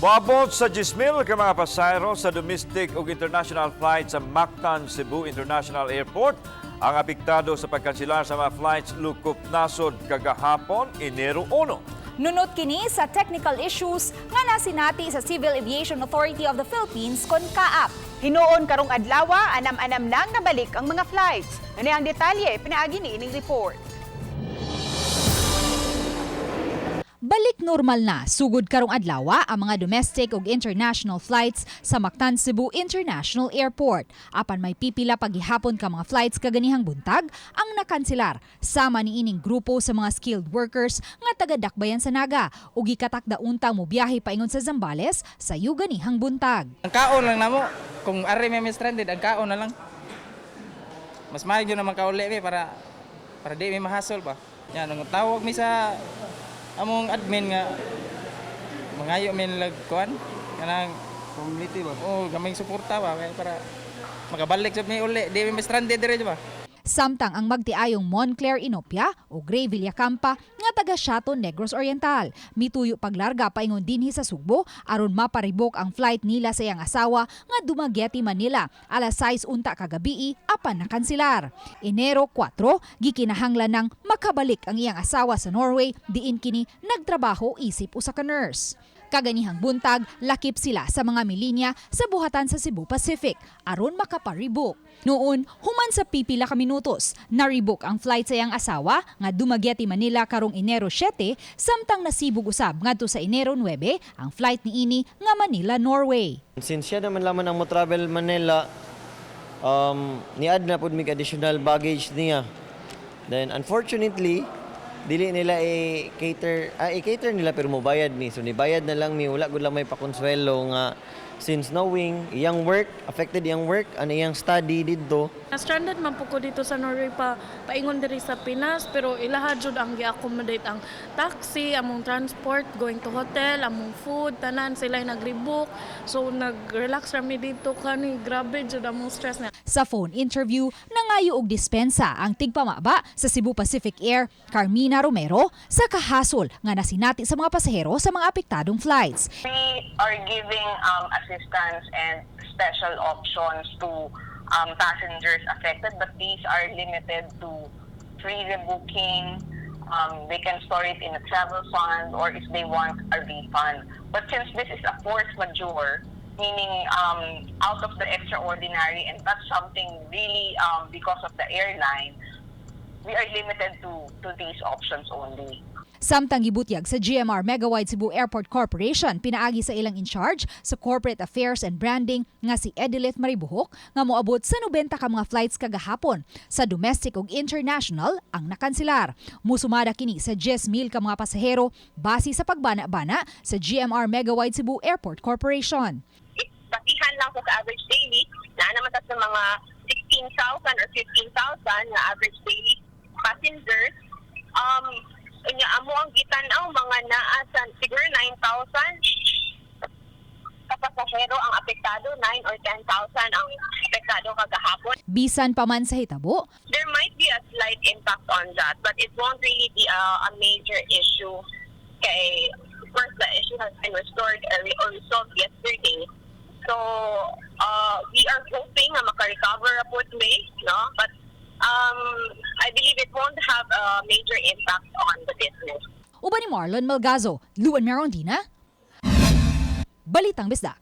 Moabot sa 10,000 ka mga pasahero sa domestic ug international flight sa Mactan Cebu International Airport ang apektado sa pagkanselar sa mga flights lukop nasod kagahapon Enero 1. Nunot kini sa technical issues nga nasinati sa Civil Aviation Authority of the Philippines kon kaap. Hinuon karong adlawa, anam-anam lang nabalik ang mga flights. Ano ang detalye, pinaagi ni ining report. Balik-normal na sugod karong adlawa ang mga domestic ug international flights sa Mactan Cebu International Airport. Apan may pipila paghihapon ka mga flights kaganihang buntag ang nakanselar sama niining grupo sa mga skilled workers nga taga-dakbayan sa Naga ug gikatakda untang mobiyahe paingon sa Zambales sa yuganihang buntag. Ang kaon lang namo kung ari may stranded ang kaon na lang. Mas maayo naman kauli para di may mahasol ba. Yan ang tawag mi sa among admin nga mangayo min lagkuan kanang community ba gamay suporta ba para makabalik sa mi uli di mi stranded dire ba. Samtang ang magtiayong Moncler Inopia o Gray Villacampa nga taga Shato Negros Oriental mituyo paglarga paingon dinhi sa Sugbo aron maparibok ang flight nila sa iyang asawa nga dumagyati Manila alas 6 unta kagabi apan nakanselar. Enero 4 gikinahanglan nang makabalik ang iyang asawa sa Norway diin kini nagtrabaho isip usa ka nurse. Kaganihang buntag, lakip sila sa mga milinya sa buhatan sa Cebu Pacific aron makaparibok. Noon, human sa pipila ka minutos, naribok ang flight sa iyang asawa nga dumagyati Manila karong Enero 7 samtang nasibog usab ngadto sa Enero 9 ang flight niini nga Manila, Norway. Since siya naman laman ang mo travel Manila, niad na pud mig additional baggage niya. Then unfortunately, dili nila i-cater nila pero mobayad ni. So nibayad na lang mi, wala gud lang may pakonsuelo nga since knowing iyang work, affected iyang work, and iyang study dito. Stranded man po ko dito sa Norway paingon diri sa Pinas pero ilaha jud ang gi-accommodate ang taxi, among transport, going to hotel, among food, tanan sila nag-rebook. So nag-relax rami dito kani grabe jud among stress na. Sa phone interview, nangayo og dispensa ang tigpamaba sa Cebu Pacific Air, Carmina Romero, sa kahasol nga nasinati sa mga pasahero sa mga apektadong flights. We are giving assistance and special options to passengers affected, but these are limited to free rebooking. They can store it in a travel fund or if they want a refund. But since this is a force majeure, meaning out of the extraordinary and that's something really because of the airline, we are limited to these options only. Samtang gibutyag sa GMR Megawide Cebu Airport Corporation, pinaagi sa ilang in-charge sa Corporate Affairs and Branding nga si Edilet Maribuhok nga moabot sa 90 ka mga flights kagahapon. Sa domestic ug international ang nakanselar. Musumada kini sa 10,000 ka mga pasahero base sa pagbana-bana sa GMR Megawide Cebu Airport Corporation. Basihan lang sa average daily, na naman sa mga 16,000 or 15,000 na average daily passengers. Amo ang gitanaw mga naa sa siguro 9,000 kapasahero ang apektado, 9 or 10,000 ang apektado kagahapon. Bisan pa man sa hitabo, There might be a slight impact on that, but it won't really be a major issue. Kay first, the issue has been restored or resolved yesterday. So, we are hoping na makarecover po today, no? But I believe it won't have a major impact on the business. uban ni Marlon Malgazo, Luan Merondina, Balitang Bisdak.